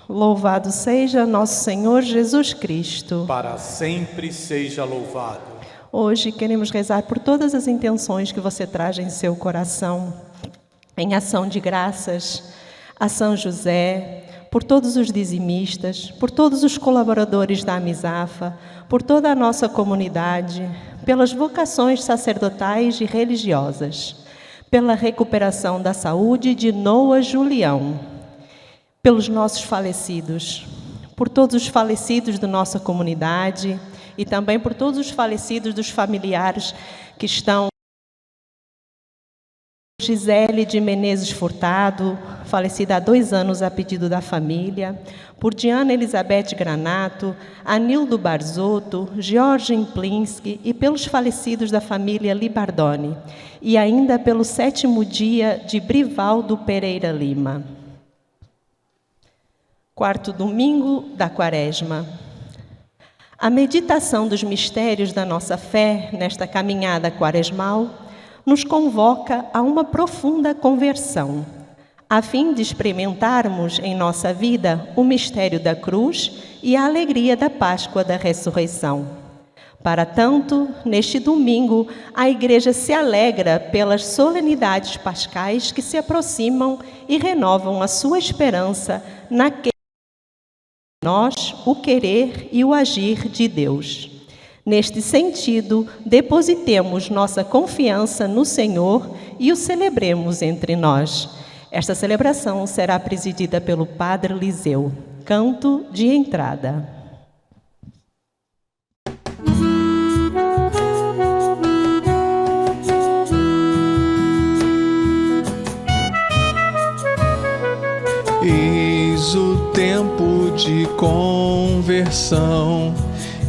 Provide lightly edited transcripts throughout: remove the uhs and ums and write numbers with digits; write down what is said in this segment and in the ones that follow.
Louvado seja nosso Senhor Jesus Cristo. Para sempre seja louvado. Hoje queremos rezar por todas as intenções que você traz em seu coração, em ação de graças a São José, por todos os dizimistas, por todos os colaboradores da Amisafa, por toda a nossa comunidade, pelas vocações sacerdotais e religiosas, pela recuperação da saúde de Noah Julião, pelos nossos falecidos, por todos os falecidos da nossa comunidade e também por todos os falecidos dos familiares que estão. Gisele de Menezes Furtado, falecida há 2 anos a pedido da família, por Diana Elizabeth Granato, Anildo Barzotto, Jorge Implinski e pelos falecidos da família Libardoni, e ainda pelo 7º dia de Brivaldo Pereira Lima. 4º domingo da Quaresma. A meditação dos mistérios da nossa fé nesta caminhada quaresmal nos convoca a uma profunda conversão, a fim de experimentarmos em nossa vida o mistério da cruz e a alegria da Páscoa da ressurreição. Para tanto, neste domingo, a Igreja se alegra pelas solenidades pascais que se aproximam e renovam a sua esperança naquele nós, o querer e o agir de Deus. Neste sentido, depositemos nossa confiança no Senhor e o celebremos entre nós. Esta celebração será presidida pelo Padre Liseu. Canto de entrada. Eis o tempo de conversão,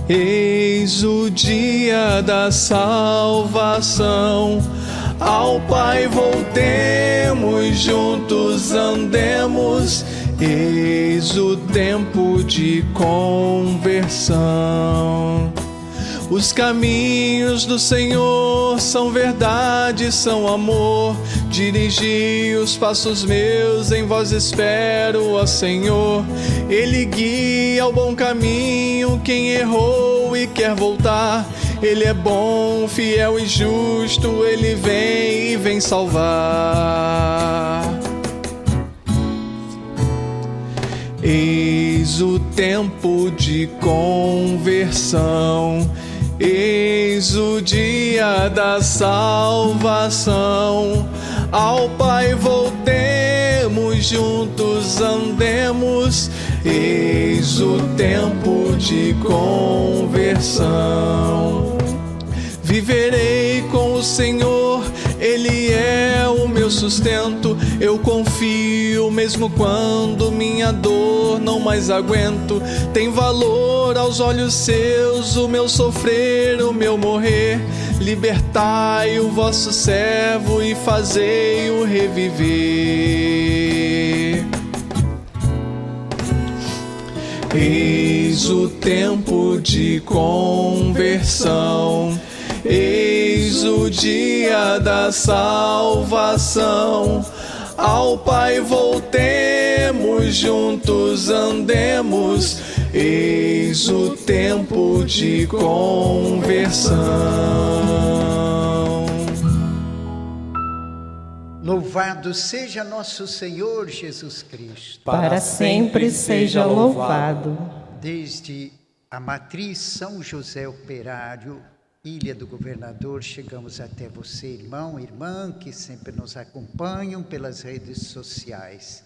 eis o dia da salvação. Ao Pai voltemos, juntos andemos, eis o tempo de conversão. Os caminhos do Senhor são verdade, são amor. Dirigi os passos meus, em vós espero, ó Senhor. Ele guia ao bom caminho quem errou e quer voltar. Ele é bom, fiel e justo, Ele vem e vem salvar. Eis o tempo de conversão, eis o dia da salvação. Ao Pai voltemos, juntos andemos, eis o tempo de conversão. Viverei com o Senhor, Ele é o meu sustento. Eu confio mesmo quando minha dor não mais aguento. Tem valor aos olhos seus o meu sofrer, o meu morrer. Libertai o vosso servo e fazei-o reviver. Eis o tempo de conversão, eis o dia da salvação. Ao Pai voltemos, juntos andemos, eis o tempo de conversão. Louvado seja nosso Senhor Jesus Cristo. Para sempre seja louvado. Desde a matriz São José Operário, Ilha do Governador, chegamos até você, irmão, irmã, que sempre nos acompanham pelas redes sociais.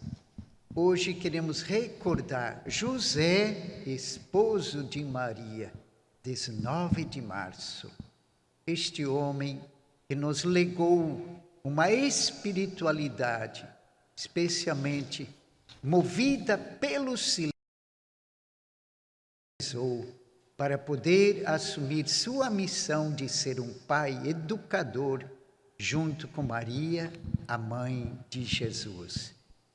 Hoje queremos recordar José, esposo de Maria, 19 de março. Este homem que nos legou uma espiritualidade, especialmente movida pelo silêncio, para poder assumir sua missão de ser um pai educador, junto com Maria, a mãe de Jesus.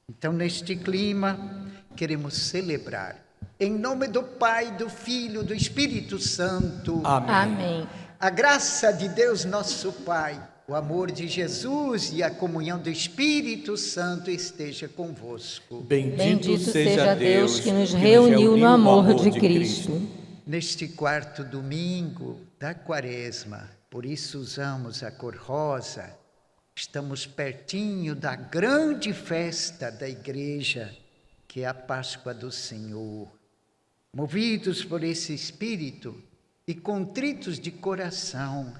Então, neste clima, queremos celebrar, em nome do Pai, do Filho, do Espírito Santo. Amém. Amém. A graça de Deus, nosso Pai, O amor de Jesus e a comunhão do Espírito Santo esteja convosco. Bendito seja Deus que nos reuniu no amor de Cristo. Neste quarto domingo da Quaresma, por isso usamos a cor rosa, estamos pertinho da grande festa da Igreja, que é a Páscoa do Senhor. Movidos por esse Espírito e contritos de coração,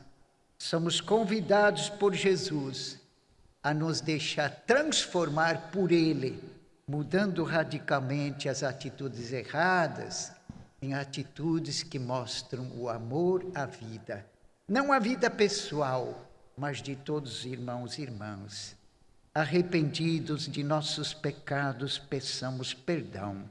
somos convidados por Jesus a nos deixar transformar por Ele, mudando radicalmente as atitudes erradas em atitudes que mostram o amor à vida. Não a vida pessoal, mas de todos os irmãos e irmãs. Arrependidos de nossos pecados, peçamos perdão.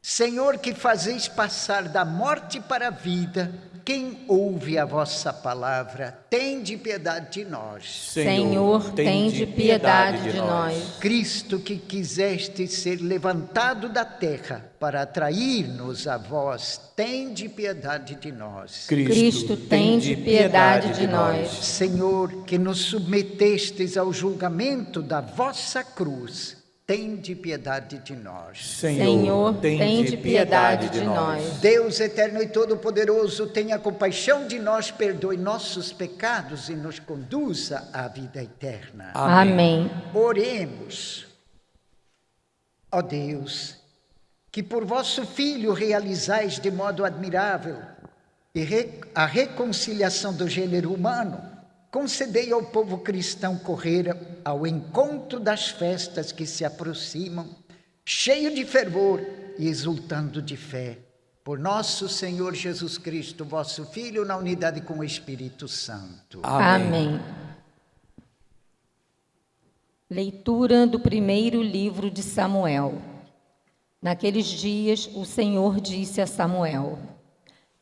Senhor, que fazeis passar da morte para a vida quem ouve a vossa palavra, tende piedade de nós. Senhor, tende piedade de nós. Cristo, que quiseste ser levantado da terra para atrair-nos a vós, tende piedade de nós. Cristo, tende piedade de nós. Senhor, que nos submetestes ao julgamento da vossa cruz, tende piedade de nós. Senhor, tende piedade de nós. Deus eterno e todo-poderoso, tenha compaixão de nós, perdoe nossos pecados e nos conduza à vida eterna. Amém. Oremos. Ó Deus, que por vosso Filho realizais de modo admirável a reconciliação do gênero humano, concedei ao povo cristão correr ao encontro das festas que se aproximam, cheio de fervor e exultando de fé. Por nosso Senhor Jesus Cristo, vosso Filho, na unidade com o Espírito Santo. Amém. Leitura do primeiro livro de Samuel. Naqueles dias, o Senhor disse a Samuel: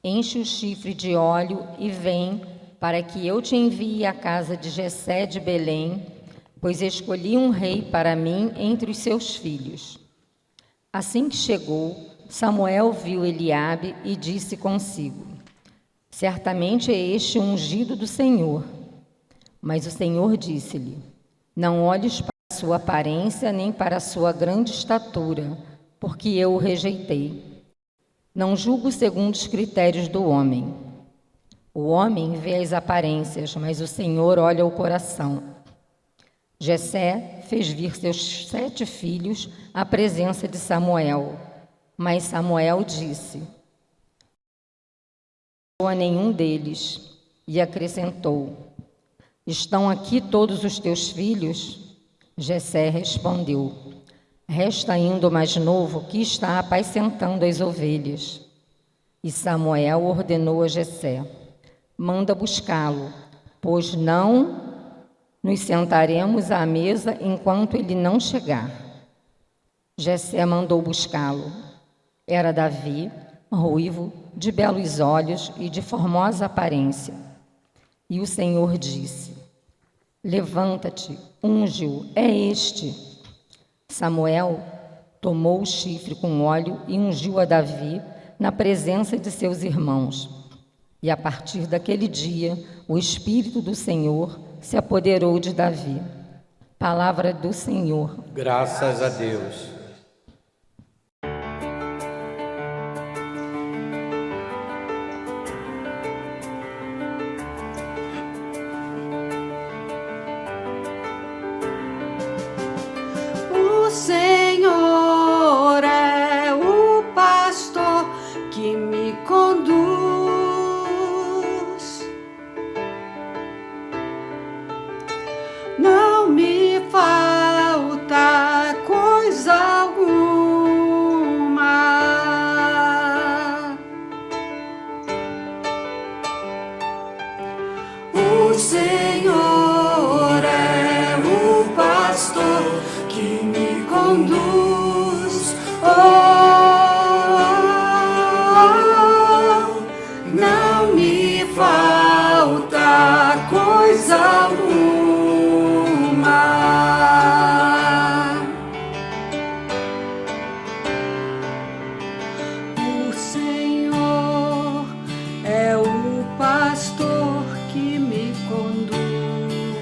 enche o chifre de óleo e vem, para que eu te envie à casa de Jessé de Belém, pois escolhi um rei para mim entre os seus filhos. Assim que chegou, Samuel viu Eliabe e disse consigo: certamente é este o ungido do Senhor. Mas o Senhor disse-lhe: não olhes para a sua aparência nem para a sua grande estatura, porque eu o rejeitei. Não julgo segundo os critérios do homem. O homem vê as aparências, mas o Senhor olha o coração. Jessé fez vir seus 7 filhos à presença de Samuel, mas Samuel disse: não a nenhum deles, e acrescentou: estão aqui todos os teus filhos? Jessé respondeu: resta ainda o mais novo, que está apacentando as ovelhas. E Samuel ordenou a Jessé: manda buscá-lo, pois não nos sentaremos à mesa enquanto ele não chegar. Jessé mandou buscá-lo. Era Davi, ruivo, de belos olhos e de formosa aparência. E o Senhor disse: levanta-te, unge-o, é este. Samuel tomou o chifre com óleo e ungiu a Davi na presença de seus irmãos. E a partir daquele dia, o Espírito do Senhor se apoderou de Davi. Palavra do Senhor. Graças a Deus. O Senhor é o pastor que me conduz. Não me falta coisa alguma. O Senhor é o pastor que me conduz. Não me falta coisa alguma. O Senhor é o pastor que me conduz.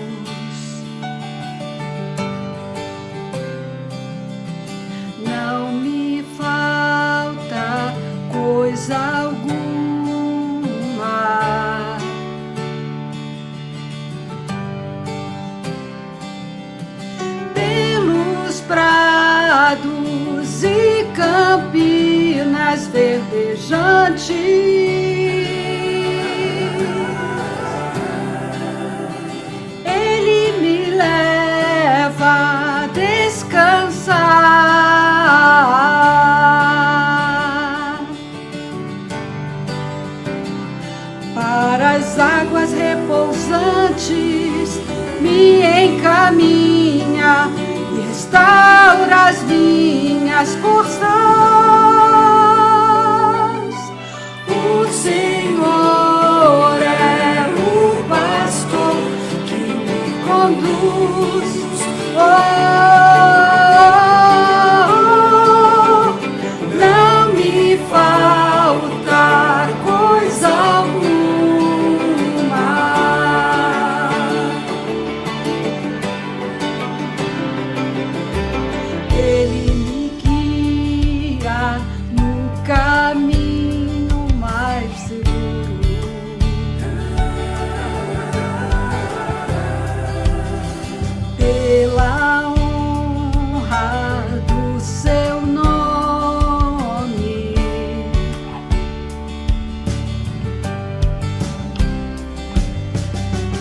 prados e campinas verdejantes. Ele me leva a descansar para as águas repousantes, me encaminha e restaura as minhas forças. O Senhor é o pastor que me conduz. Não me falta coisa alguma. Ele me guia no caminho mais seguro. Pela honra do seu nome.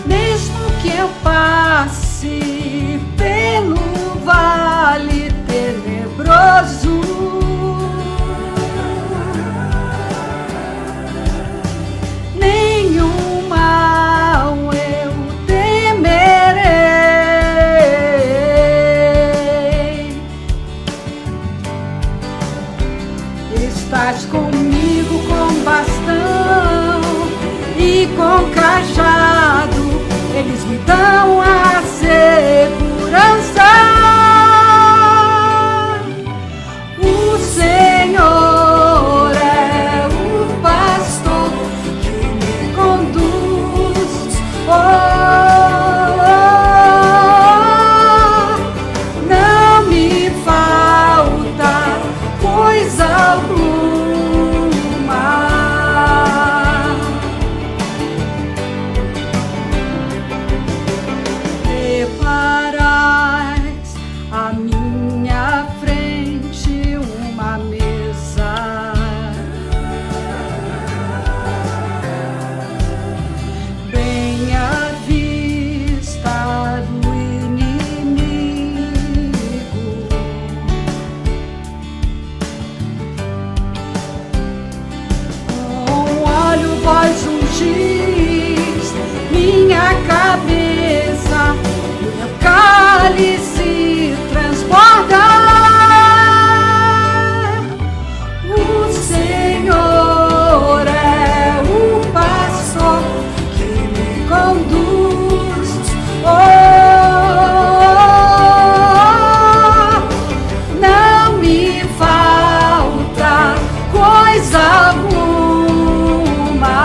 Mesmo que eu passe pelo vale tenebroso, nenhum mal eu temerei. Estás comigo com bastão e com cajado, eles me dão a segurança. O Senhor é o pastor que me conduz. Não me falta coisa alguma. Preparais à minha frente uma mesa, bem à vista do inimigo. Com óleo vós ungis minha cabeça, meu cálice transborda. O Senhor é o pastor que me conduz. Não me falta coisa alguma.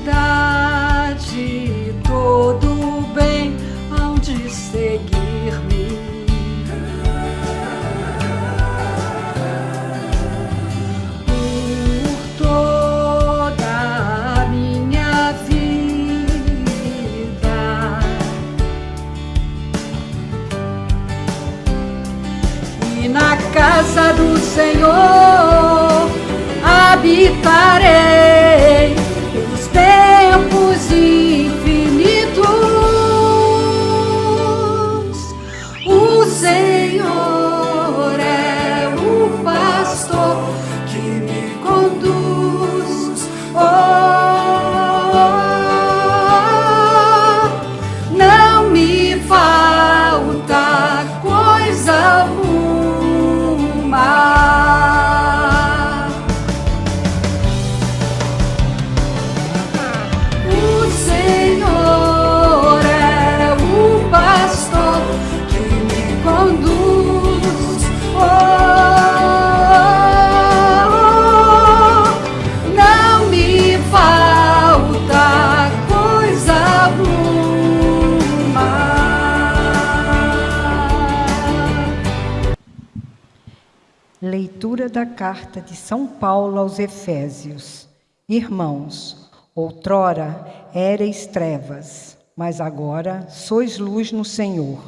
Felicidade e todo bem hão de seguir-me. Por toda a minha vida. E na casa do Senhor habitarei pelos tempos infinitos. O Senhor é o pastor que me conduz. Não me falta coisa alguma. O Senhor é o pastor que me conduz. Não me falta coisa alguma. Leitura da carta de São Paulo aos Efésios. Irmãos, Outrora éreis trevas, mas agora sois luz no Senhor.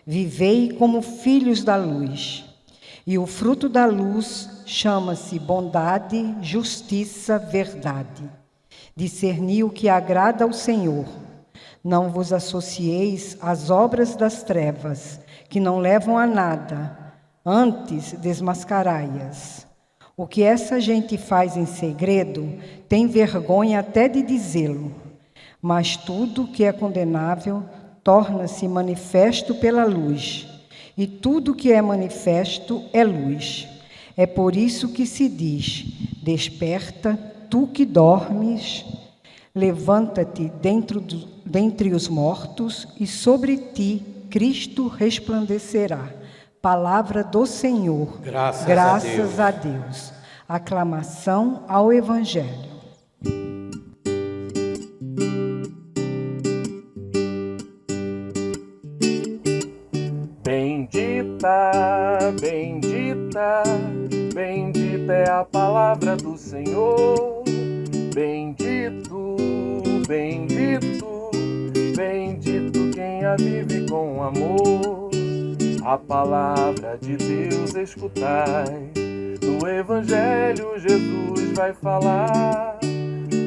Vivei como filhos da luz. E o fruto da luz chama-se bondade, justiça, verdade. Discerni o que agrada ao Senhor. Não vos associeis às obras das trevas, que não levam a nada, antes desmascarai-as. O que essa gente faz em segredo, tem vergonha até de dizê-lo. Mas tudo que é condenável torna-se manifesto pela luz, e tudo que é manifesto é luz. É por isso que se diz: desperta, tu que dormes, levanta-te dentre os mortos, e sobre ti Cristo resplandecerá. Palavra do Senhor. Graças a Deus. Aclamação ao Evangelho. Bendita, bendita, bendita é a palavra do Senhor. Bendito, bendito, bendito quem a vive com amor. A palavra de Deus escutai. No Evangelho Jesus vai falar.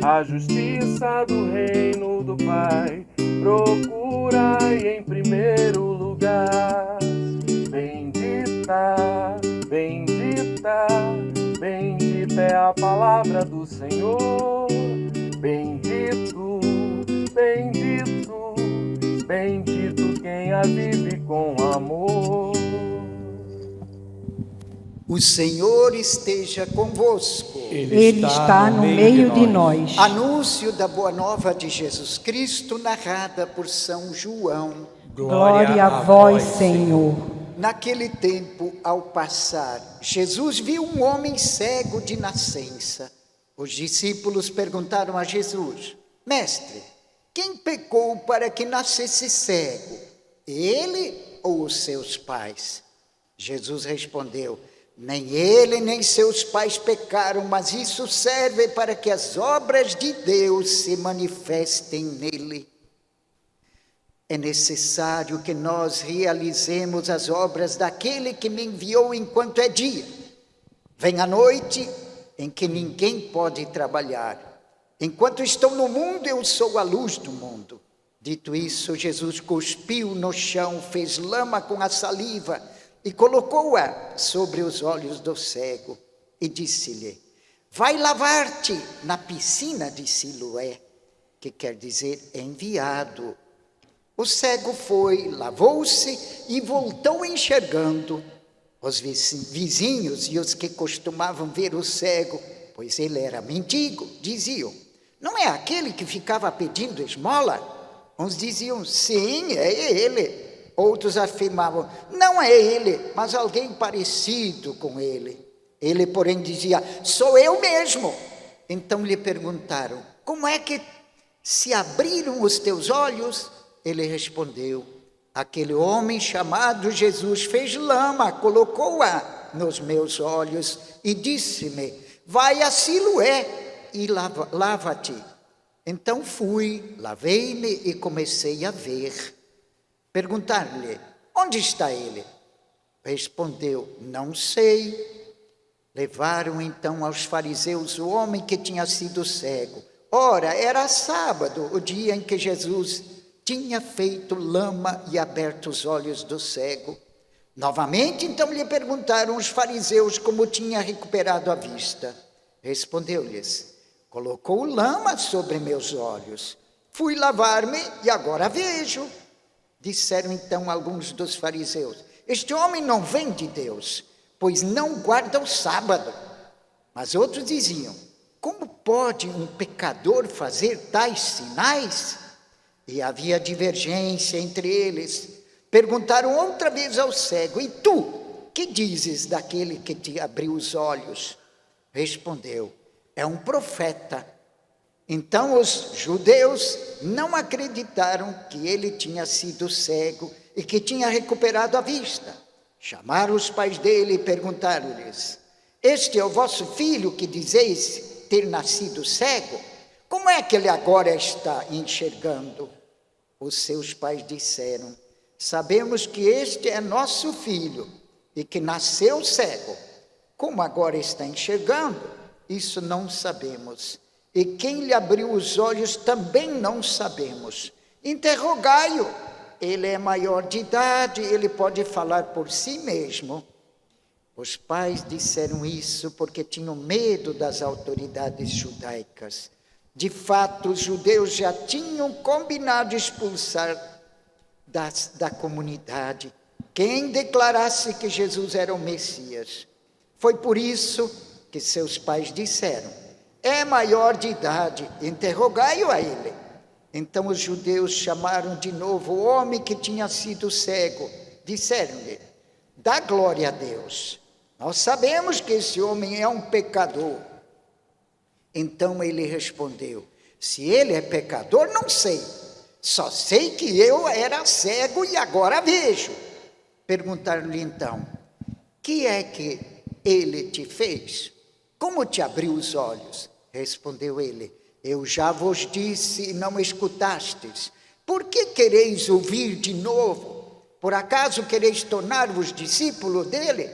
A justiça do reino do Pai procurai em primeiro lugar. Bendita, bendita, bendita é a palavra do Senhor. Bendito, bendito, bendito quem a vive com amor. O Senhor esteja convosco. Ele está no meio de nós. Anúncio da Boa Nova de Jesus Cristo, narrada por São João. Glória a vós, Senhor. Naquele tempo, ao passar, Jesus viu um homem cego de nascença. Os discípulos perguntaram a Jesus: Mestre, quem pecou para que nascesse cego? Ele ou os seus pais? Jesus respondeu: nem ele nem seus pais pecaram, mas isso serve para que as obras de Deus se manifestem nele. É necessário que nós realizemos as obras daquele que me enviou enquanto é dia. Vem a noite em que ninguém pode trabalhar. Enquanto estou no mundo, eu sou a luz do mundo. Dito isso, Jesus cuspiu no chão, fez lama com a saliva e colocou-a sobre os olhos do cego e disse-lhe: vai lavar-te na piscina de Siloé, que quer dizer enviado. O cego foi, lavou-se e voltou enxergando. Os vizinhos e os que costumavam ver o cego, pois ele era mendigo, diziam: não é aquele que ficava pedindo esmola? Uns diziam: sim, é ele. Outros afirmavam: não é ele, mas alguém parecido com ele. Ele, porém, dizia: sou eu mesmo. Então lhe perguntaram: como é que se abriram os teus olhos? Ele respondeu: aquele homem chamado Jesus fez lama, colocou-a nos meus olhos e disse-me: vai a Siloé e lava-te. Então fui, lavei-me e comecei a ver. Perguntaram-lhe: onde está ele? Respondeu: não sei. Levaram então aos fariseus o homem que tinha sido cego. Ora, era sábado, o dia em que Jesus tinha feito lama e aberto os olhos do cego. Novamente, então, lhe perguntaram os fariseus como tinha recuperado a vista. Respondeu-lhes: colocou lama sobre meus olhos. Fui lavar-me e agora vejo. Disseram então alguns dos fariseus: este homem não vem de Deus, pois não guarda o sábado. Mas outros diziam: como pode um pecador fazer tais sinais? E havia divergência entre eles. Perguntaram outra vez ao cego: e tu, que dizes daquele que te abriu os olhos? Respondeu: é um profeta. Então os judeus não acreditaram que ele tinha sido cego e que tinha recuperado a vista. Chamaram os pais dele e perguntaram-lhes: este é o vosso filho que dizeis ter nascido cego? Como é que ele agora está enxergando? Os seus pais disseram: sabemos que este é nosso filho e que nasceu cego. Como agora está enxergando? Isso não sabemos. E quem lhe abriu os olhos também não sabemos. Interrogai-o. Ele é maior de idade, ele pode falar por si mesmo. Os pais disseram isso porque tinham medo das autoridades judaicas. De fato, os judeus já tinham combinado expulsar da comunidade quem declarasse que Jesus era o Messias. Foi por isso que seus pais disseram: é maior de idade, interrogai-o a ele. Então os judeus chamaram de novo o homem que tinha sido cego. Disseram-lhe: dá glória a Deus. Nós sabemos que esse homem é um pecador. Então ele respondeu: se ele é pecador, não sei. Só sei que eu era cego e agora vejo. Perguntaram-lhe então: que é que ele te fez? Como te abriu os olhos? Respondeu ele: eu já vos disse e não escutastes. Por que quereis ouvir de novo? Por acaso quereis tornar-vos discípulo dele?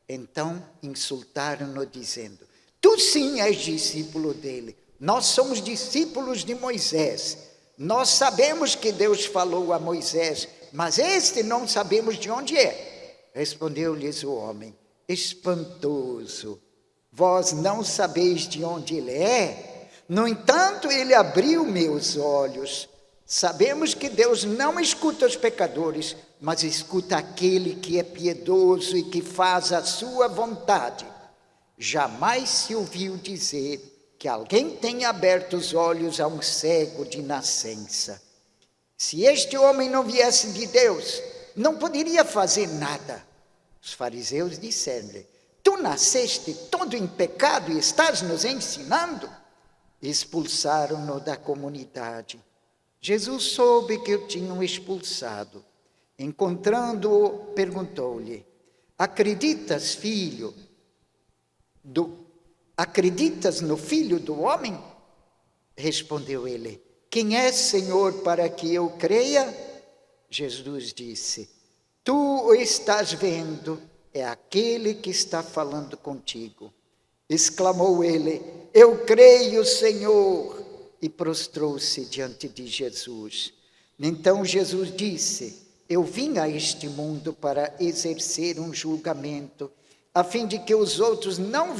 Então insultaram-no dizendo: tu sim és discípulo dele. Nós somos discípulos de Moisés. Nós sabemos que Deus falou a Moisés, mas este não sabemos de onde é. Respondeu-lhes o homem: espantoso, vós não sabeis de onde ele é? No entanto, ele abriu meus olhos. Sabemos que Deus não escuta os pecadores, mas escuta aquele que é piedoso e que faz a sua vontade. Jamais se ouviu dizer que alguém tenha aberto os olhos a um cego de nascença. Se este homem não viesse de Deus, não poderia fazer nada. Os fariseus disseram-lhe: tu nasceste todo em pecado e estás nos ensinando? Expulsaram-no da comunidade. Jesus soube que o tinham expulsado. Encontrando-o, perguntou-lhe: acreditas no Filho do Homem? Respondeu ele: quem é, Senhor, para que eu creia? Jesus disse: tu o estás vendo, é aquele que está falando contigo. Exclamou ele: eu creio, Senhor, e prostrou-se diante de Jesus. Então Jesus disse: eu vim a este mundo para exercer um julgamento, a fim de que os outros não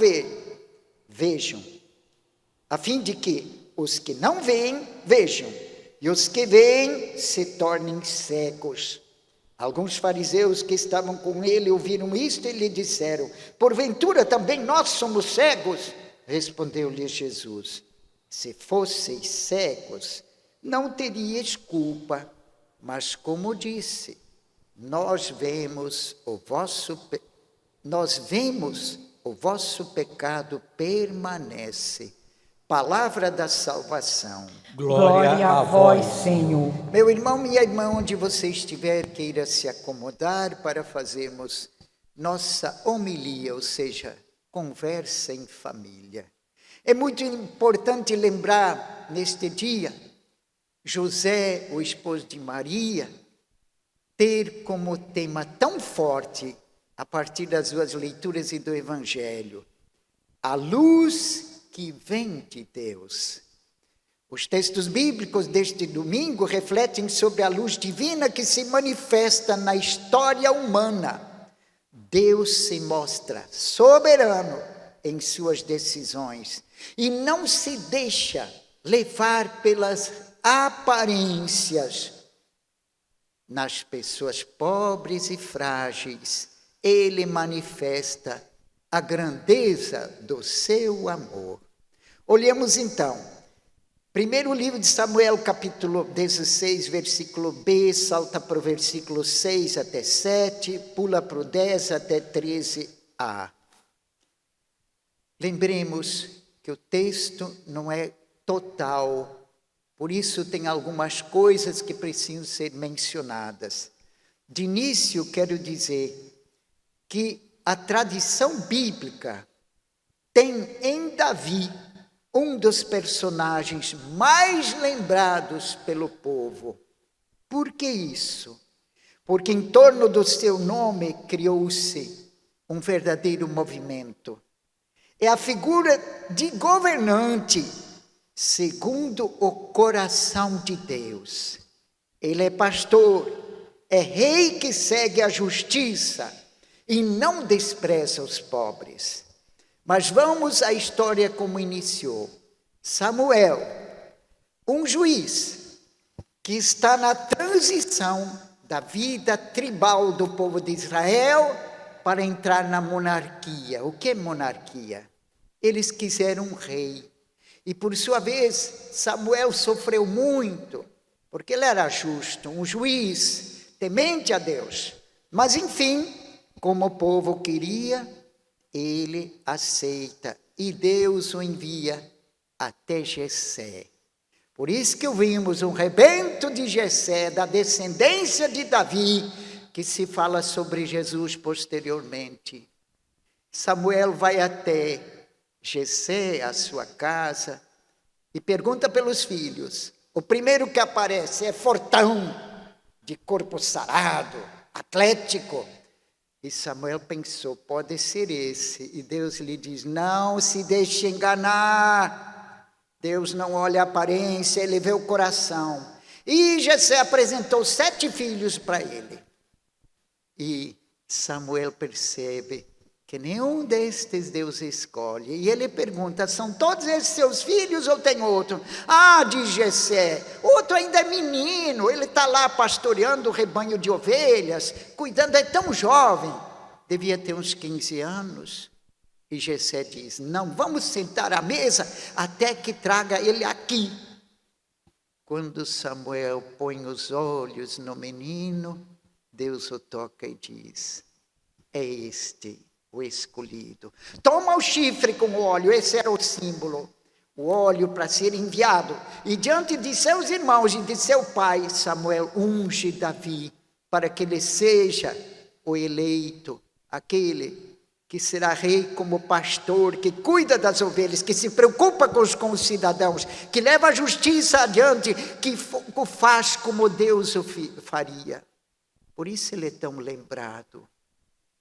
vejam, a fim de que os que não veem, vejam, e os que veem se tornem cegos. Alguns fariseus que estavam com ele ouviram isto e lhe disseram: porventura também nós somos cegos? Respondeu-lhe Jesus: se fosseis cegos, não teríeis culpa, mas como disse, nós vemos o vosso pecado permanece. Palavra da salvação. Glória a vós, Senhor. Meu irmão, minha irmã, onde você estiver, queira se acomodar para fazermos nossa homilia, ou seja, conversa em família. É muito importante lembrar neste dia, José, o esposo de Maria, ter como tema tão forte, a partir das suas leituras e do Evangelho, a luz que vem de Deus. Os textos bíblicos deste domingo refletem sobre a luz divina que se manifesta na história humana. Deus se mostra soberano em suas decisões e não se deixa levar pelas aparências. Nas pessoas pobres e frágeis, Ele manifesta a grandeza do seu amor. Olhemos então, primeiro livro de Samuel, capítulo 16, versículo B, salta para o versículo 6 até 7, pula para o 10 até 13a. Lembremos que o texto não é total, por isso tem algumas coisas que precisam ser mencionadas. De início, quero dizer que a tradição bíblica tem em Davi um dos personagens mais lembrados pelo povo. Por que isso? Porque em torno do seu nome criou-se um verdadeiro movimento. É a figura de governante segundo o coração de Deus. Ele é pastor, é rei que segue a justiça e não despreza os pobres. Mas vamos à história como iniciou. Samuel, um juiz que está na transição da vida tribal do povo de Israel para entrar na monarquia. O que é monarquia? Eles quiseram um rei. E por sua vez, Samuel sofreu muito, porque ele era justo, um juiz, temente a Deus. Mas enfim, como o povo queria, ele aceita. E Deus o envia até Jessé. Por isso que ouvimos um rebento de Jessé, da descendência de Davi, que se fala sobre Jesus posteriormente. Samuel vai até Jessé, a sua casa, e pergunta pelos filhos. O primeiro que aparece é fortão, de corpo sarado, atlético. E Samuel pensou, pode ser esse. E Deus lhe diz, não se deixe enganar. Deus não olha a aparência, ele vê o coração. E Jessé apresentou 7 filhos para ele. E Samuel percebe que nenhum destes Deus escolhe. E ele pergunta, são todos esses seus filhos ou tem outro? Ah, diz Jessé, outro ainda é menino, ele está lá pastoreando o rebanho de ovelhas, cuidando, é tão jovem, devia ter uns 15 anos. E Jessé diz, não, vamos sentar à mesa até que traga ele aqui. Quando Samuel põe os olhos no menino, Deus o toca e diz, é este o escolhido. Toma o chifre com o óleo, esse era o símbolo, o óleo para ser enviado. E diante de seus irmãos e de seu pai, Samuel unge Davi, para que ele seja o eleito, aquele que será rei como pastor, que cuida das ovelhas, que se preocupa com os cidadãos, que leva a justiça adiante, que o faz como Deus o faria. Por isso ele é tão lembrado.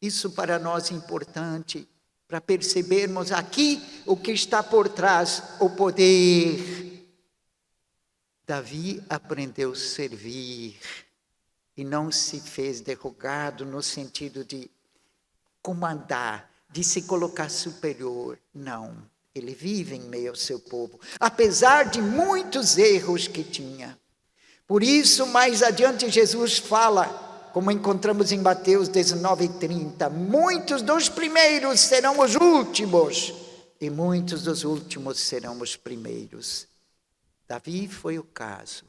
Isso para nós é importante, para percebermos aqui o que está por trás, o poder. Davi aprendeu a servir e não se fez derrogado no sentido de comandar, de se colocar superior. Não, ele vive em meio ao seu povo, apesar de muitos erros que tinha. Por isso, mais adiante, Jesus fala, como encontramos em Mateus 19:30, muitos dos primeiros serão os últimos, e muitos dos últimos serão os primeiros. Davi foi o caso,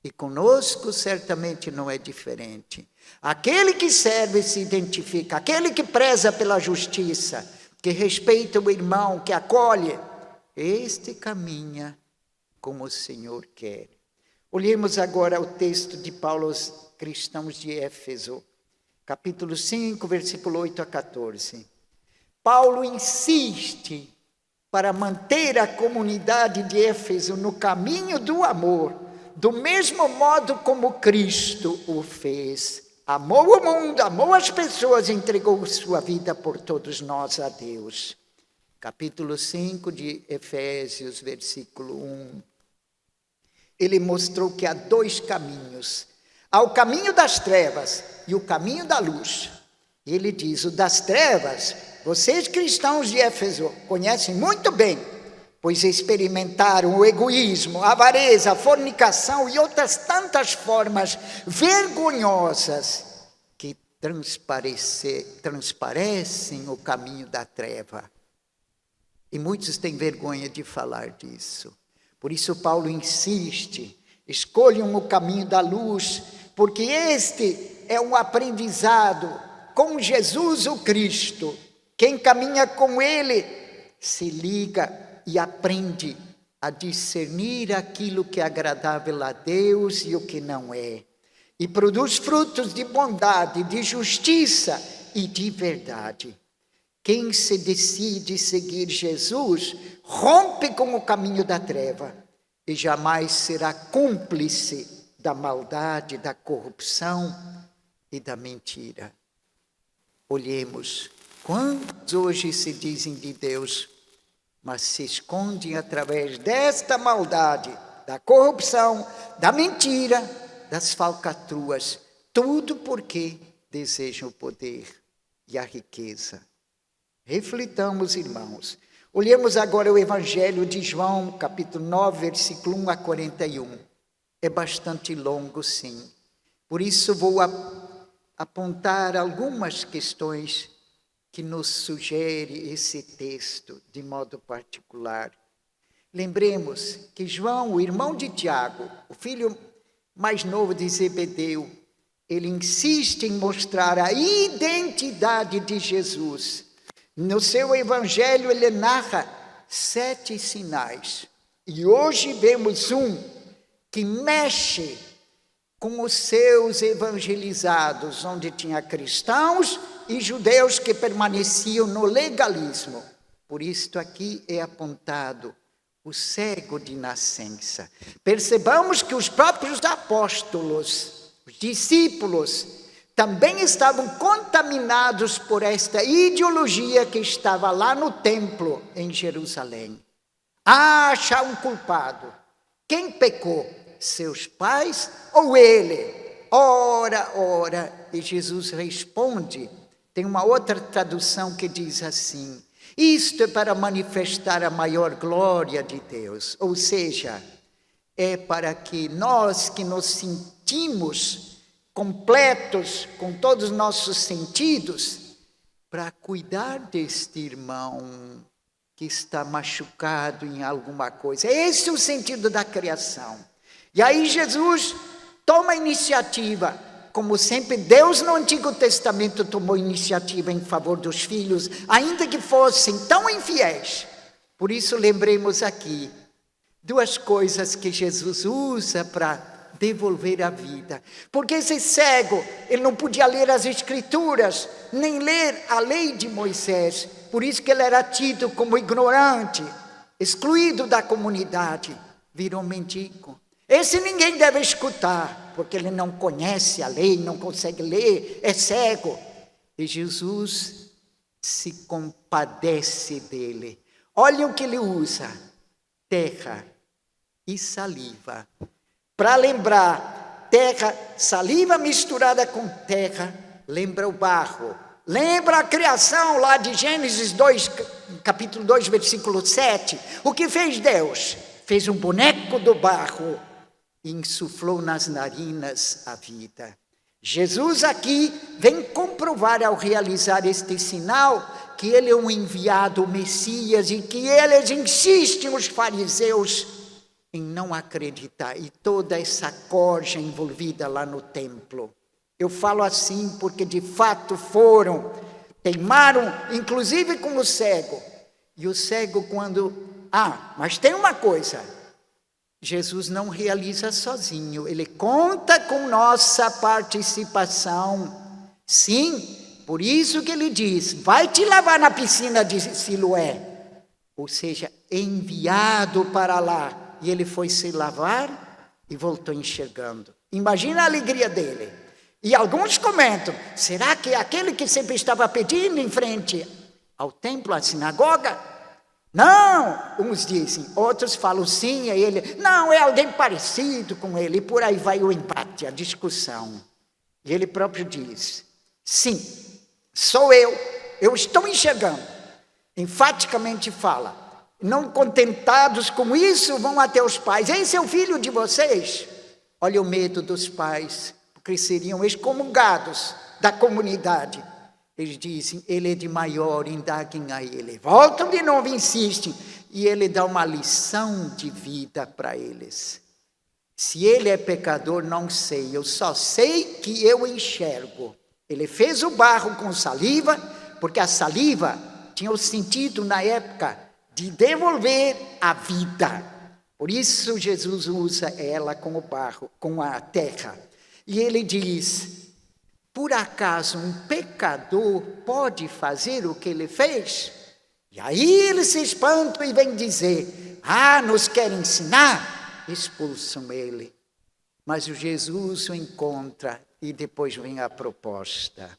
e conosco certamente não é diferente. Aquele que serve se identifica, aquele que preza pela justiça, que respeita o irmão, que acolhe, este caminha como o Senhor quer. Olhemos agora o texto de Paulo aos cristãos de Éfeso, capítulo 5, versículo 8 a 14. Paulo insiste para manter a comunidade de Éfeso no caminho do amor, do mesmo modo como Cristo o fez. Amou o mundo, amou as pessoas, entregou sua vida por todos nós a Deus. Capítulo 5 de Efésios, versículo 1. Ele mostrou que há 2 caminhos. Há o caminho das trevas e o caminho da luz. Ele diz, o das trevas, vocês cristãos de Éfeso conhecem muito bem, pois experimentaram o egoísmo, a avareza, a fornicação e outras tantas formas vergonhosas que transparecem o caminho da treva. E muitos têm vergonha de falar disso. Por isso Paulo insiste, escolham o caminho da luz, porque este é um aprendizado com Jesus o Cristo. Quem caminha com ele se liga e aprende a discernir aquilo que é agradável a Deus e o que não é. E produz frutos de bondade, de justiça e de verdade. Quem se decide seguir Jesus rompe com o caminho da treva e jamais será cúmplice da maldade, da corrupção e da mentira. Olhemos, quantos hoje se dizem de Deus, mas se escondem através desta maldade, da corrupção, da mentira, das falcatruas, tudo porque desejam o poder e a riqueza. Reflitamos, irmãos. Olhemos agora o Evangelho de João, capítulo 9, versículo 1 a 41. É bastante longo, sim. Por isso vou apontar algumas questões que nos sugere esse texto de modo particular. Lembremos que João, o irmão de Tiago, o filho mais novo de Zebedeu, ele insiste em mostrar a identidade de Jesus. No seu evangelho ele narra 7 sinais. E hoje vemos um que mexe com os seus evangelizados, onde tinha cristãos e judeus que permaneciam no legalismo. Por isto aqui é apontado o cego de nascença. Percebamos que os próprios apóstolos, os discípulos, também estavam contaminados por esta ideologia que estava lá no templo em Jerusalém. Acha um culpado. Quem pecou? Seus pais ou ele? Ora, ora. E Jesus responde. Tem uma outra tradução que diz assim: isto é para manifestar a maior glória de Deus. Ou seja, é para que nós que nos sentimos completos com todos os nossos sentidos, para cuidar deste irmão que está machucado em alguma coisa. Esse é o sentido da criação. E aí Jesus toma a iniciativa, como sempre Deus no Antigo Testamento tomou iniciativa em favor dos filhos, ainda que fossem tão infiéis. Por isso lembremos aqui 2 coisas que Jesus usa para devolver a vida. Porque esse cego, ele não podia ler as Escrituras, nem ler a lei de Moisés. Por isso que ele era tido como ignorante, excluído da comunidade, virou mendigo. Esse ninguém deve escutar, porque ele não conhece a lei, não consegue ler, é cego. E Jesus se compadece dele. Olha o que ele usa: terra e saliva. Para lembrar, terra, saliva misturada com terra, lembra o barro. Lembra a criação lá de Gênesis 2, capítulo 2, versículo 7. O que fez Deus? Fez um boneco do barro e insuflou nas narinas a vida. Jesus aqui vem comprovar ao realizar este sinal que ele é um enviado, o Messias, e que eles insistem, os fariseus, em não acreditar, e toda essa corja envolvida lá no templo. Eu falo assim porque de fato foram, teimaram, inclusive com o cego. E o cego mas tem uma coisa, Jesus não realiza sozinho, ele conta com nossa participação. Sim, por isso que ele diz, vai te lavar na piscina de Siloé. Ou seja, enviado para lá. E ele foi se lavar e voltou enxergando. Imagina a alegria dele. E alguns comentam, será que é aquele que sempre estava pedindo em frente ao templo, à sinagoga? Não, uns dizem, outros falam sim, é ele. Não, é alguém parecido com ele. E por aí vai o embate, a discussão. E ele próprio diz, sim, sou eu estou enxergando. Enfaticamente fala. Não contentados com isso, vão até os pais. Esse é o filho de vocês? Olha o medo dos pais, porque seriam excomungados da comunidade. Eles dizem, ele é de maior, indaguem a ele. Voltam de novo, insistem. E ele dá uma lição de vida para eles. Se ele é pecador, não sei. Eu só sei que eu enxergo. Ele fez o barro com saliva, porque a saliva tinha o sentido na época de devolver a vida. Por isso Jesus usa ela com o barro, com a terra. E ele diz, Por acaso um pecador pode fazer o que ele fez? E aí eles se espantam e vêm dizer: nos quer ensinar? Expulsam ele. Mas o Jesus o encontra e depois vem a proposta: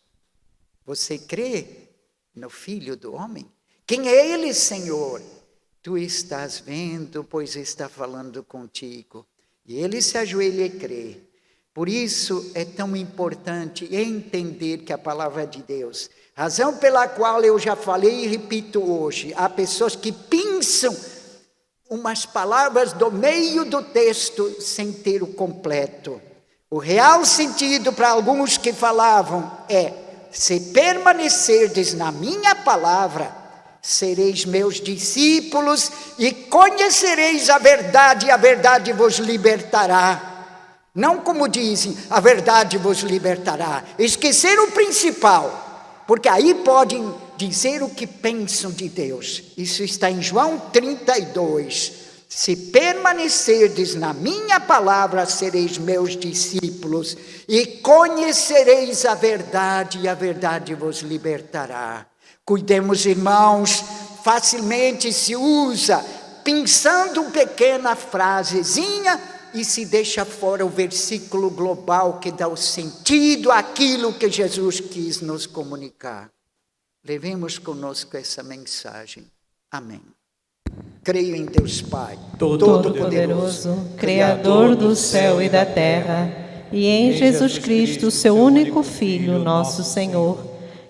você crê no Filho do Homem? Quem é ele, Senhor? Tu estás vendo, pois está falando contigo. E ele se ajoelha e crê. Por isso é tão importante entender que a palavra de Deus, razão pela qual eu já falei e repito hoje, há pessoas que pensam umas palavras do meio do texto sem ter o completo. O real sentido para alguns que falavam é: se permanecerdes na minha palavra, sereis meus discípulos e conhecereis a verdade vos libertará. Não como dizem, a verdade vos libertará. Esqueceram o principal, porque aí podem dizer o que pensam de Deus. Isso está em João 32. Se permanecerdes na minha palavra, sereis meus discípulos e conhecereis a verdade, e a verdade vos libertará. Cuidemos, irmãos, facilmente se usa, pensando uma pequena frasezinha, e se deixa fora o versículo global que dá o sentido àquilo que Jesus quis nos comunicar. Levemos conosco essa mensagem. Amém. Creio em Deus Pai, Todo-Poderoso, Criador do céu e da terra, e em Jesus Cristo, seu único Filho, nosso Senhor,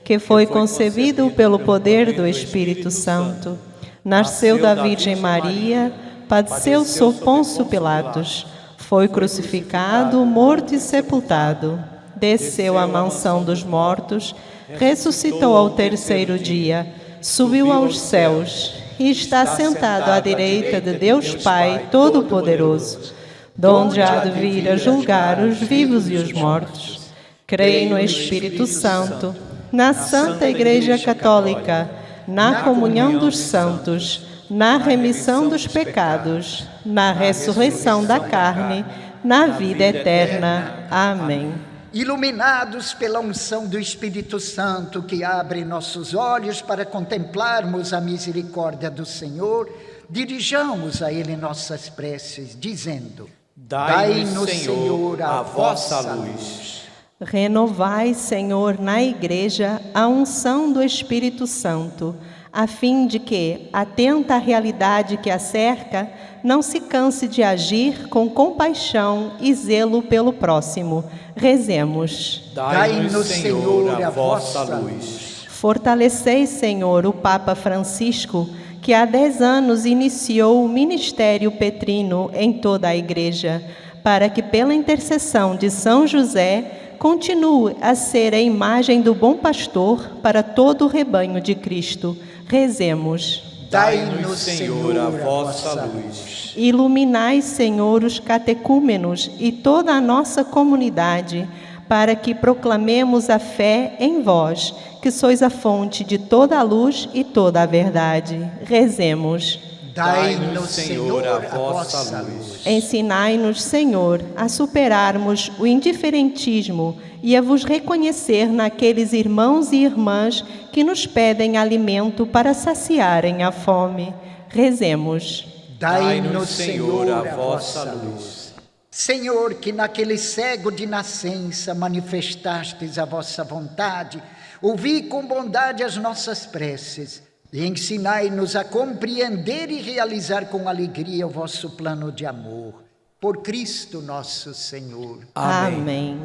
que foi concebido pelo poder do Espírito Santo, nasceu da Virgem Maria, padeceu sob Pôncio Pilatos, foi crucificado, morto e sepultado, desceu à mansão dos mortos, ressuscitou ao terceiro dia, subiu aos céus e está sentado à direita de Deus Pai Todo-Poderoso, donde há de vir a julgar os vivos e os mortos. Creio no Espírito Santo, na Santa Igreja Católica, na comunhão dos santos, na remissão dos pecados, na ressurreição da carne, na vida eterna. Amém. Iluminados pela unção do Espírito Santo, que abre nossos olhos para contemplarmos a misericórdia do Senhor, dirijamos a Ele nossas preces, dizendo: Dai-nos, Senhor, a vossa luz. Renovai, Senhor, na Igreja a unção do Espírito Santo, a fim de que, atenta à realidade que a cerca, não se canse de agir com compaixão e zelo pelo próximo. Rezemos. Dai-nos, Senhor, a vossa luz. Fortalecei, Senhor, o Papa Francisco, que há 10 anos iniciou o ministério petrino em toda a Igreja, para que, pela intercessão de São José, continue a ser a imagem do bom pastor para todo o rebanho de Cristo. Rezemos. Dai-nos, Senhor, a vossa luz. Iluminai, Senhor, os catecúmenos e toda a nossa comunidade, para que proclamemos a fé em vós, que sois a fonte de toda a luz e toda a verdade. Rezemos. Dai-nos, Senhor, a vossa luz. Ensinai-nos, Senhor, a superarmos o indiferentismo e a vos reconhecer naqueles irmãos e irmãs que nos pedem alimento para saciarem a fome. Rezemos. Dai-nos, Senhor, a vossa luz. Senhor, que naquele cego de nascença manifestastes a vossa vontade, ouvi com bondade as nossas preces e ensinai-nos a compreender e realizar com alegria o vosso plano de amor. Por Cristo nosso Senhor. Amém.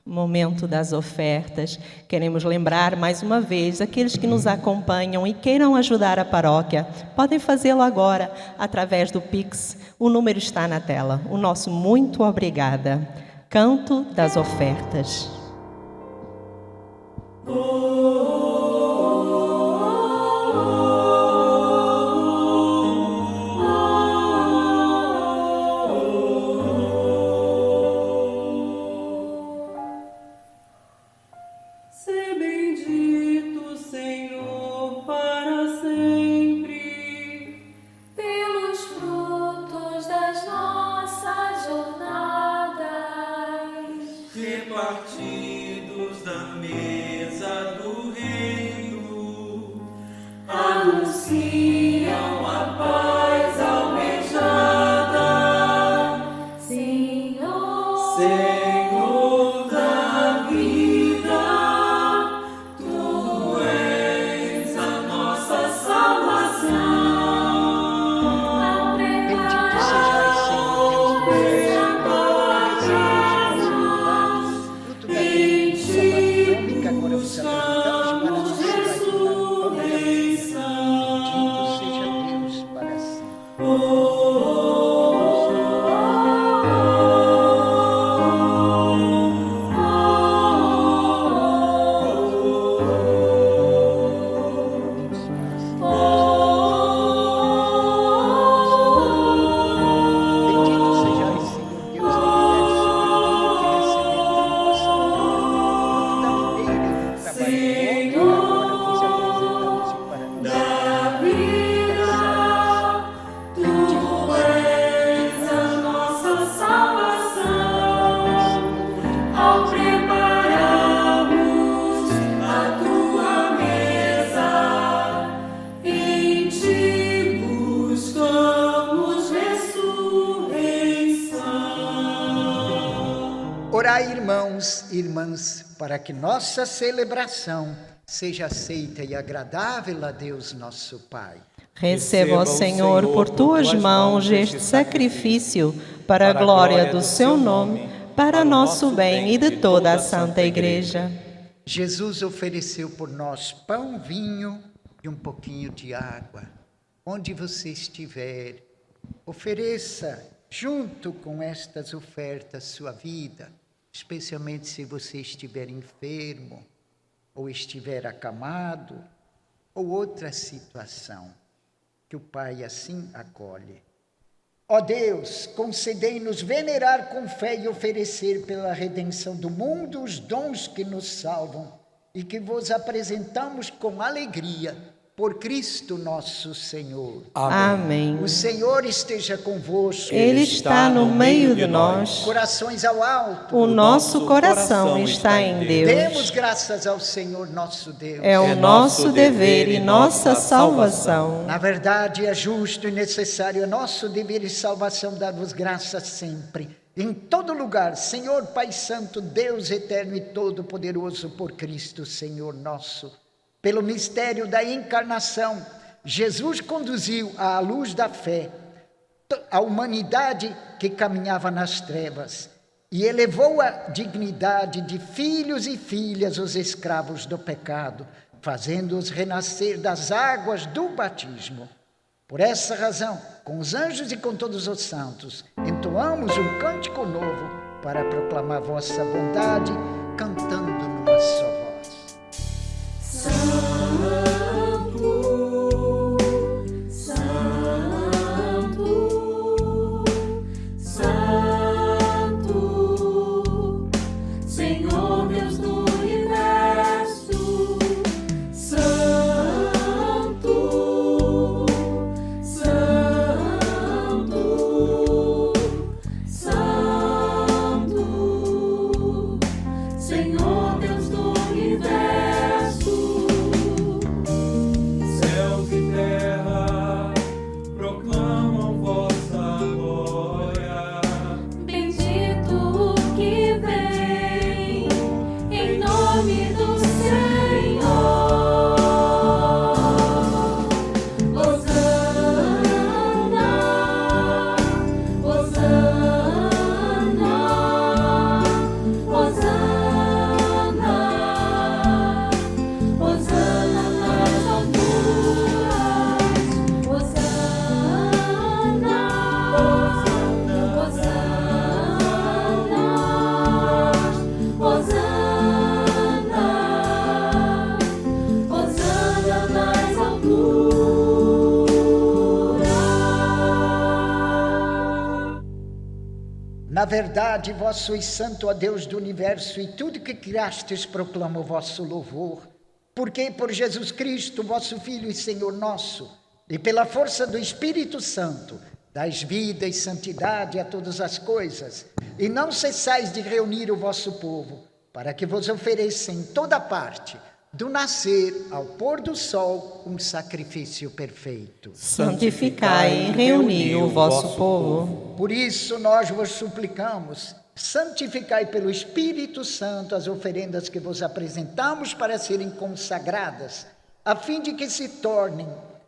Momento das ofertas. Queremos lembrar mais uma vez aqueles que nos acompanham e queiram ajudar a paróquia. Podem fazê-lo agora através do Pix. O número está na tela. O nosso muito obrigada. Canto das ofertas. Repartidos da mesa do reino, anunciam a paz almejada. Senhor, Senhor da vida, Tu és a nossa salvação. Bendito sejais, Senhor Deus do Orai, irmãos e irmãs, para que nossa celebração seja aceita e agradável a Deus nosso Pai. Receba, ó Senhor, por tuas mãos este sacrifício para a glória do seu nome, para nosso bem e de toda a Santa Igreja. Jesus ofereceu por nós pão, vinho e um pouquinho de água. Onde você estiver, ofereça junto com estas ofertas sua vida, especialmente se você estiver enfermo, ou estiver acamado, ou outra situação, que o Pai assim acolhe. Ó Deus, concedei-nos venerar com fé e oferecer pela redenção do mundo os dons que nos salvam e que vos apresentamos com alegria, por Cristo nosso Senhor. Amém. O Senhor esteja convosco. Ele está no meio de nós. Corações ao alto. O nosso coração está em Deus. Demos graças ao Senhor nosso Deus. É o nosso dever e nossa salvação. Na verdade, é justo e necessário, é nosso dever e salvação dar-vos graças sempre, em todo lugar, Senhor Pai Santo, Deus eterno e todo-poderoso, por Cristo, Senhor nosso. Pelo mistério da encarnação, Jesus conduziu à luz da fé a humanidade que caminhava nas trevas e elevou a dignidade de filhos e filhas os escravos do pecado, fazendo-os renascer das águas do batismo. Por essa razão, com os anjos e com todos os santos, entoamos um cântico novo para proclamar vossa bondade, cantando numa só voz. Santo, Santo, Santo, Senhor Deus do universo. Santo, Santo, Santo, Senhor Deus do universo. céus e terra proclamam vossa glória. Bendito o que vem em nome do Senhor. Hosana, Hosana, Hosana, Hosana nas alturas. Hosana, Hosana, Hosana, Hosana nas alturas. Na verdade, vós sois santo, ó Deus do universo, e tudo que criastes proclama o vosso louvor. Porque por Jesus Cristo, vosso Filho e Senhor nosso, e pela força do Espírito Santo, dais vida e santidade a todas as coisas, e não cessais de reunir o vosso povo, para que vos ofereça em toda parte, do nascer ao pôr do sol, um sacrifício perfeito. Santificai e reuni o vosso povo. Por isso nós vos suplicamos, santificai pelo Espírito Santo as oferendas que vos apresentamos para serem consagradas, a fim de que se tornem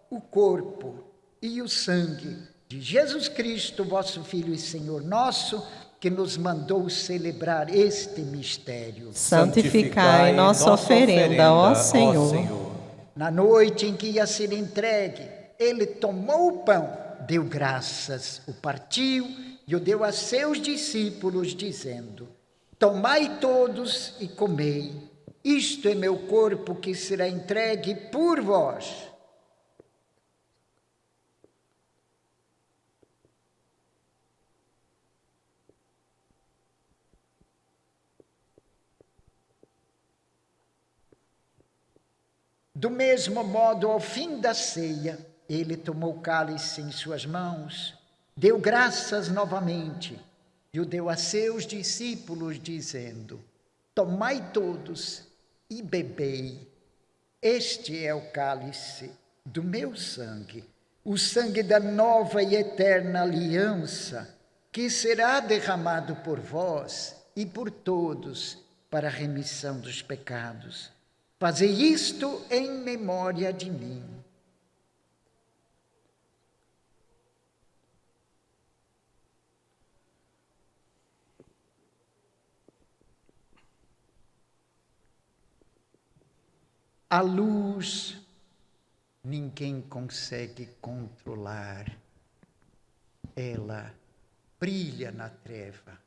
o corpo e o sangue de Jesus Cristo, vosso Filho e Senhor nosso, que nos mandou celebrar este mistério. Santificai nossa oferenda, ó Senhor. Na noite em que ia ser entregue, ele tomou o pão, deu graças, o partiu e o deu a seus discípulos, dizendo: tomai todos e comei, isto é meu corpo que será entregue por vós. Do mesmo modo, ao fim da ceia, ele tomou o cálice em suas mãos, deu graças novamente e o deu a seus discípulos, dizendo: tomai todos e bebei. Este é o cálice do meu sangue, o sangue da nova e eterna aliança, que será derramado por vós e por todos para a remissão dos pecados. Fazei isto em memória de mim. A luz ninguém consegue controlar. Ela brilha na treva.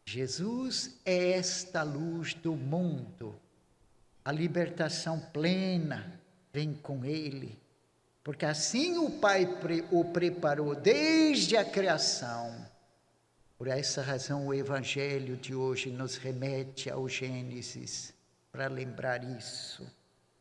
Jesus é esta luz do mundo. A libertação plena vem com ele, porque assim o Pai o preparou desde a criação. Por essa razão o Evangelho de hoje nos remete ao Gênesis, para lembrar isso,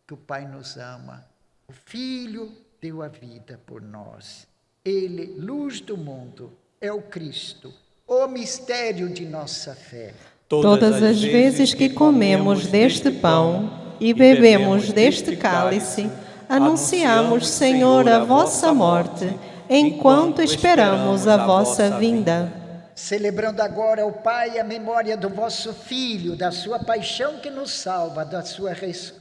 que o Pai nos ama. O Filho deu a vida por nós. Ele, luz do mundo, é o Cristo, o mistério de nossa fé. Todas as vezes que comemos deste pão e bebemos deste cálice, anunciamos, Senhor, a vossa morte, enquanto esperamos a vossa vinda. Celebrando agora, ó Pai, a memória do vosso Filho, da sua paixão que nos salva, da sua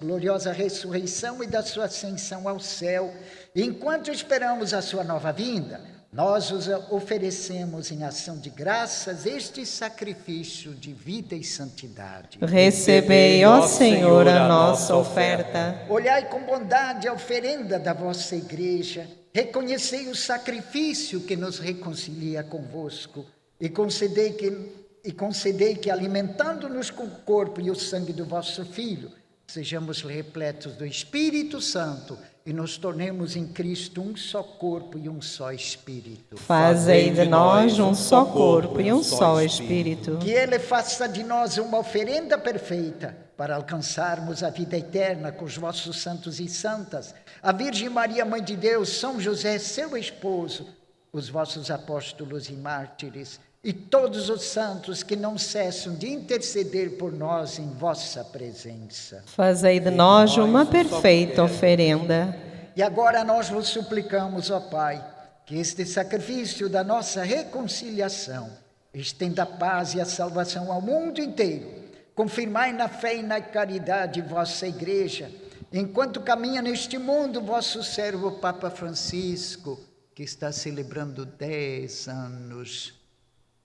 gloriosa ressurreição e da sua ascensão ao céu, enquanto esperamos a sua nova vinda, nós os oferecemos em ação de graças este sacrifício de vida e santidade. Recebei, ó Senhor, a nossa oferta. Olhai com bondade a oferenda da vossa igreja, reconhecei o sacrifício que nos reconcilia convosco e concedei que alimentando-nos com o corpo e o sangue do vosso Filho, sejamos repletos do Espírito Santo e nos tornemos em Cristo um só corpo e um só Espírito. Fazei de nós um só corpo e um só Espírito. Que Ele faça de nós uma oferenda perfeita para alcançarmos a vida eterna com os vossos santos e santas, a Virgem Maria, Mãe de Deus, São José, seu esposo, os vossos apóstolos e mártires, e todos os santos que não cessam de interceder por nós em vossa presença. Fazei de nós uma perfeita oferenda. E agora nós vos suplicamos, ó Pai, que este sacrifício da nossa reconciliação estenda a paz e a salvação ao mundo inteiro. Confirmai na fé e na caridade vossa Igreja, enquanto caminha neste mundo vosso servo Papa Francisco, que está celebrando 10 anos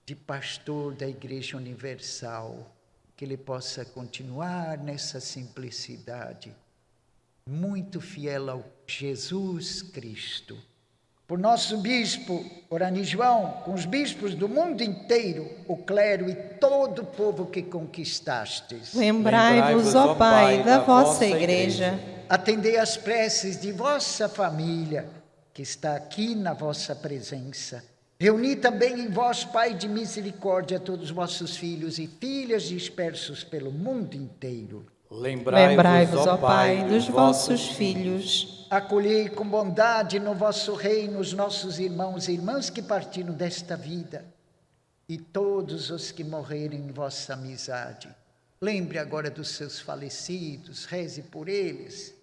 de pastor da Igreja Universal, que ele possa continuar nessa simplicidade, muito fiel ao Jesus Cristo. Por nosso bispo Orani João, com os bispos do mundo inteiro, o clero e todo o povo que conquistastes. Lembrai-vos, ó Pai, da vossa Igreja. Atendei as preces de vossa família, que está aqui na vossa presença. Reuni também em vós, Pai de misericórdia, todos os vossos filhos e filhas dispersos pelo mundo inteiro. Lembrai-vos, ó Pai, dos vossos filhos. Acolhei com bondade no vosso reino os nossos irmãos e irmãs que partiram desta vida e todos os que morrerem em vossa amizade. Lembre agora dos seus falecidos, reze por eles.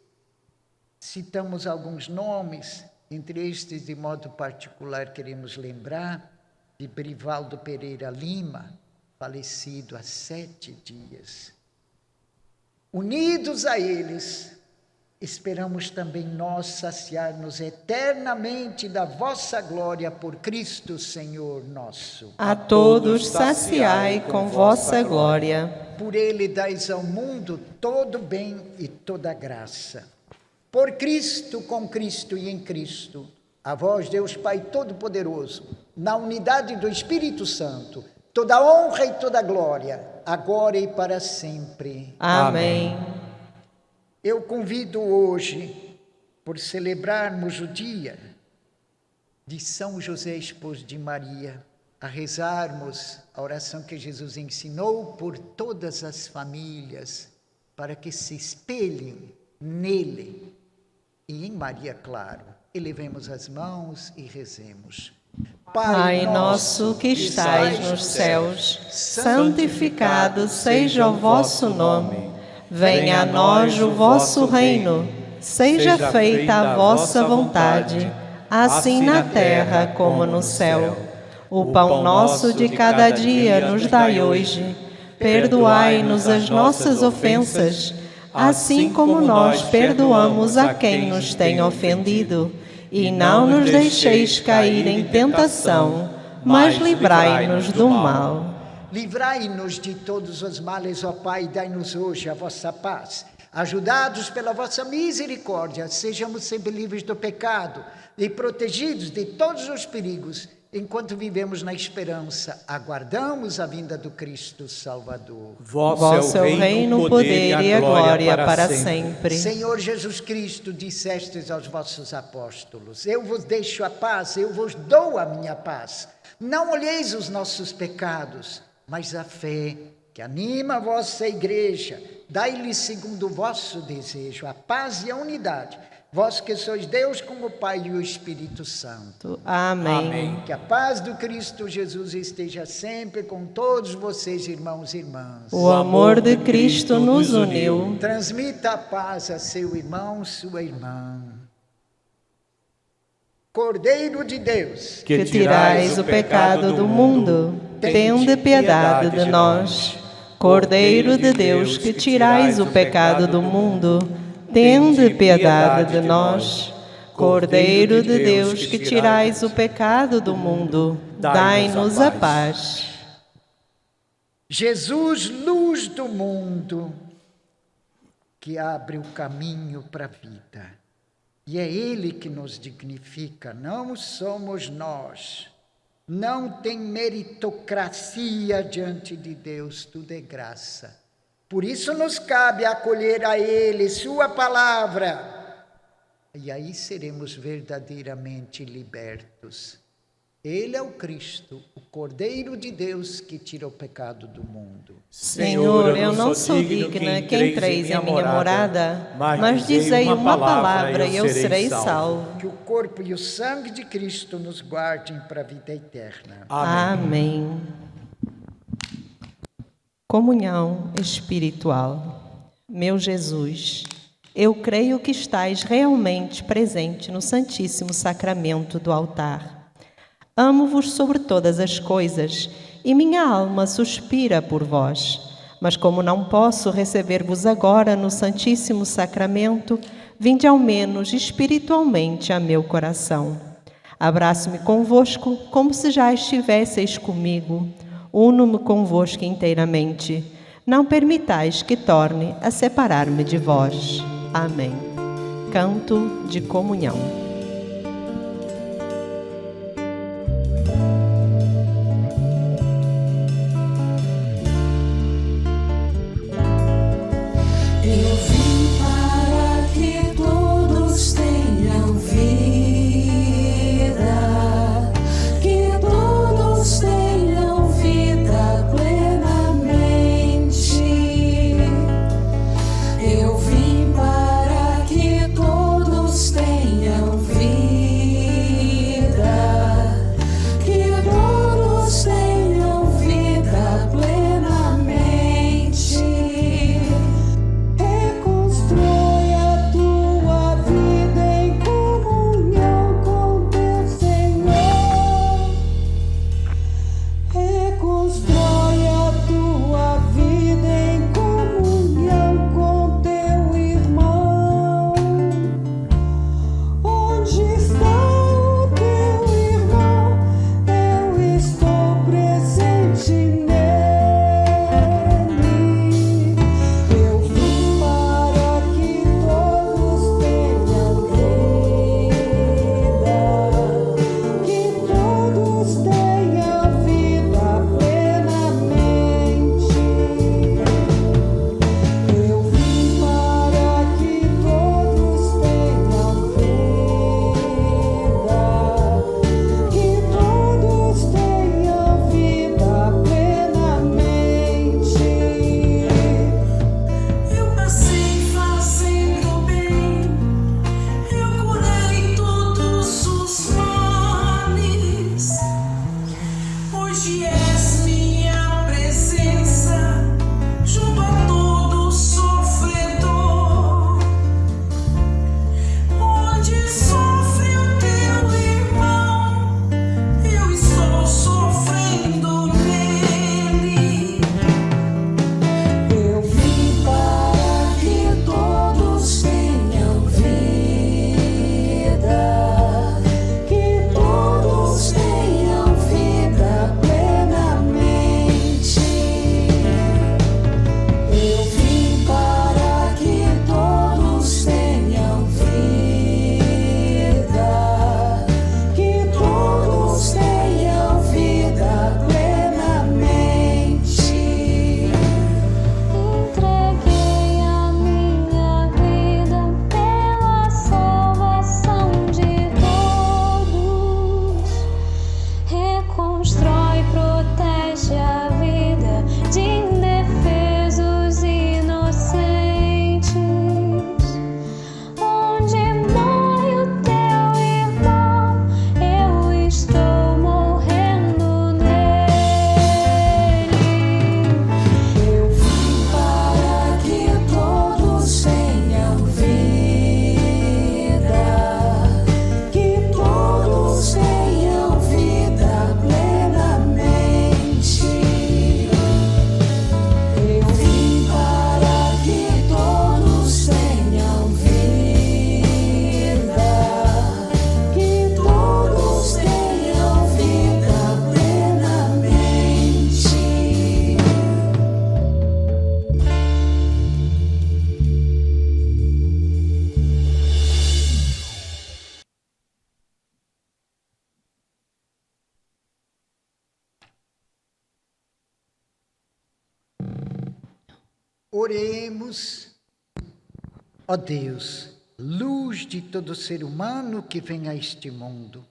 Citamos alguns nomes, entre estes, de modo particular, queremos lembrar de Brivaldo Pereira Lima, falecido há 7 dias. Unidos a eles, esperamos também nós saciar-nos eternamente da vossa glória por Cristo, Senhor nosso. A todos saciai com vossa glória. Por ele dais ao mundo todo bem e toda graça. Por Cristo, com Cristo e em Cristo, a vós, Deus Pai Todo-Poderoso, na unidade do Espírito Santo, toda honra e toda glória, agora e para sempre. Amém. Eu convido hoje, por celebrarmos o dia de São José, esposo de Maria, a rezarmos a oração que Jesus ensinou por todas as famílias, para que se espelhem nele e em Maria, claro. Elevemos as mãos e rezemos. Pai nosso que estais nos céus, santificado seja o vosso nome. Venha a nós o vosso reino. Seja feita a vossa vontade, assim na terra como no céu. O pão nosso de cada dia nos dai hoje. Perdoai-nos as nossas ofensas, assim como nós perdoamos a quem nos tem ofendido. E não nos deixeis cair em tentação, mas livrai-nos do mal. Livrai-nos de todos os males, ó Pai, dai-nos hoje a vossa paz. Ajudados pela vossa misericórdia, sejamos sempre livres do pecado e protegidos de todos os perigos, enquanto vivemos na esperança, aguardamos a vinda do Cristo Salvador. Vosso é o reino, o poder e a glória para sempre. Senhor Jesus Cristo, dissestes aos vossos apóstolos: eu vos deixo a paz, eu vos dou a minha paz. Não olheis os nossos pecados, mas a fé que anima a vossa igreja. Dai-lhe segundo o vosso desejo a paz e a unidade. Vós que sois Deus com o Pai e o Espírito Santo. Amém. Que a paz do Cristo Jesus esteja sempre com todos vocês, irmãos e irmãs. O amor de Cristo nos uniu. Transmita a paz a seu irmão, sua irmã. Cordeiro de Deus, Que tirais o pecado do mundo, tende piedade de nós. Cordeiro de Deus, que tirais o pecado do mundo, tende piedade de nós. Cordeiro de Deus, que tirais o pecado do mundo, dai-nos a paz. Jesus, luz do mundo, que abre o caminho para a vida. E é Ele que nos dignifica, não somos nós. Não tem meritocracia diante de Deus, tudo é graça. Por isso nos cabe acolher a Ele, sua palavra. E aí seremos verdadeiramente libertos. Ele é o Cristo, o Cordeiro de Deus que tira o pecado do mundo. Senhor, eu não sou digna que entreis em minha morada, mas dizei uma palavra e eu serei salvo. Que o corpo e o sangue de Cristo nos guardem para a vida eterna. Amém. Comunhão espiritual. Meu Jesus, eu creio que estais realmente presente no Santíssimo Sacramento do altar. Amo-vos sobre todas as coisas e minha alma suspira por vós. Mas como não posso receber-vos agora no Santíssimo Sacramento, vinde ao menos espiritualmente a meu coração. Abraço-me convosco como se já estivesseis comigo. Uno-me convosco inteiramente. Não permitais que torne a separar-me de vós. Amém. Canto de comunhão. Eu vim para que todos tenham Oremos. Ó Deus, luz de todo ser humano que vem a este mundo,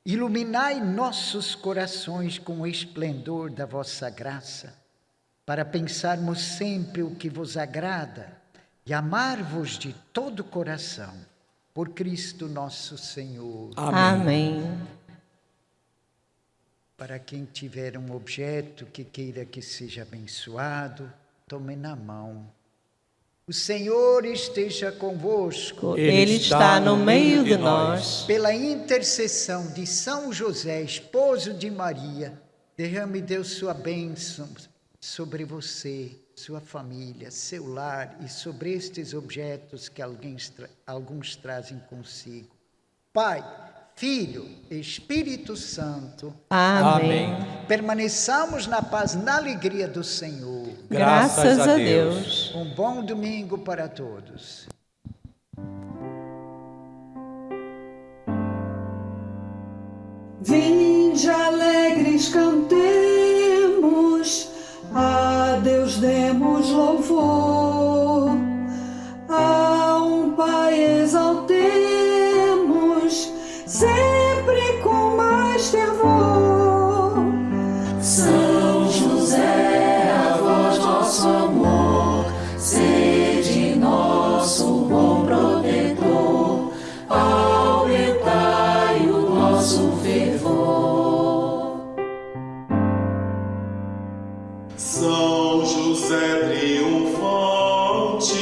iluminai nossos corações com o esplendor da vossa graça, para pensarmos sempre o que vos agrada e amar-vos de todo o coração. Por Cristo nosso Senhor. Amém. Para quem tiver um objeto que queira que seja abençoado, tome na mão. O Senhor esteja convosco. Ele está no meio de nós. Pela intercessão de São José, esposo de Maria, derrame Deus sua bênção sobre você, sua família, seu lar e sobre estes objetos que alguns trazem consigo. Pai, Filho, Espírito Santo. Amém. Permaneçamos na paz, na alegria do Senhor. Graças a Deus. Um bom domingo para todos. Vinde alegres cantemos, a Deus demos louvor, a um Pai exaltemos, sempre com mais fervor. São José, a voz nosso amor, sede nosso bom protetor, aumentai o nosso fervor. São José triunfante,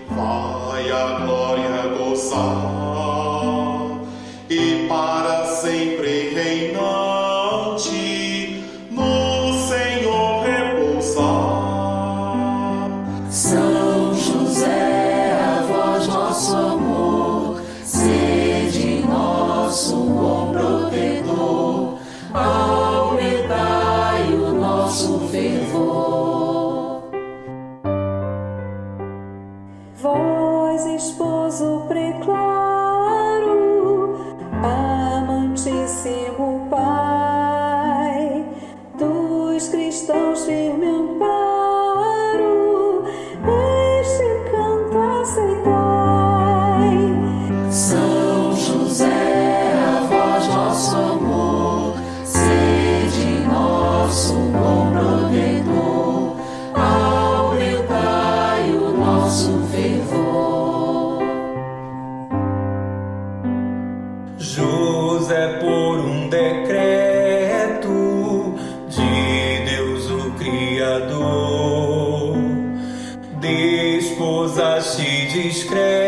vai a glória gozar, e para sempre reinante, no Senhor repousar. São José, a voz nosso amor, sede nosso bom protetor, aumentai o nosso fervor. Vós, esposo preclaro, amantíssimo Pai, dos cristãos firme amparo, este canto aceitai. São José, a voz nosso amor, sede nosso bom protetor, aumentai o nosso fervor. José, por um decreto de Deus o Criador, desposaste discreto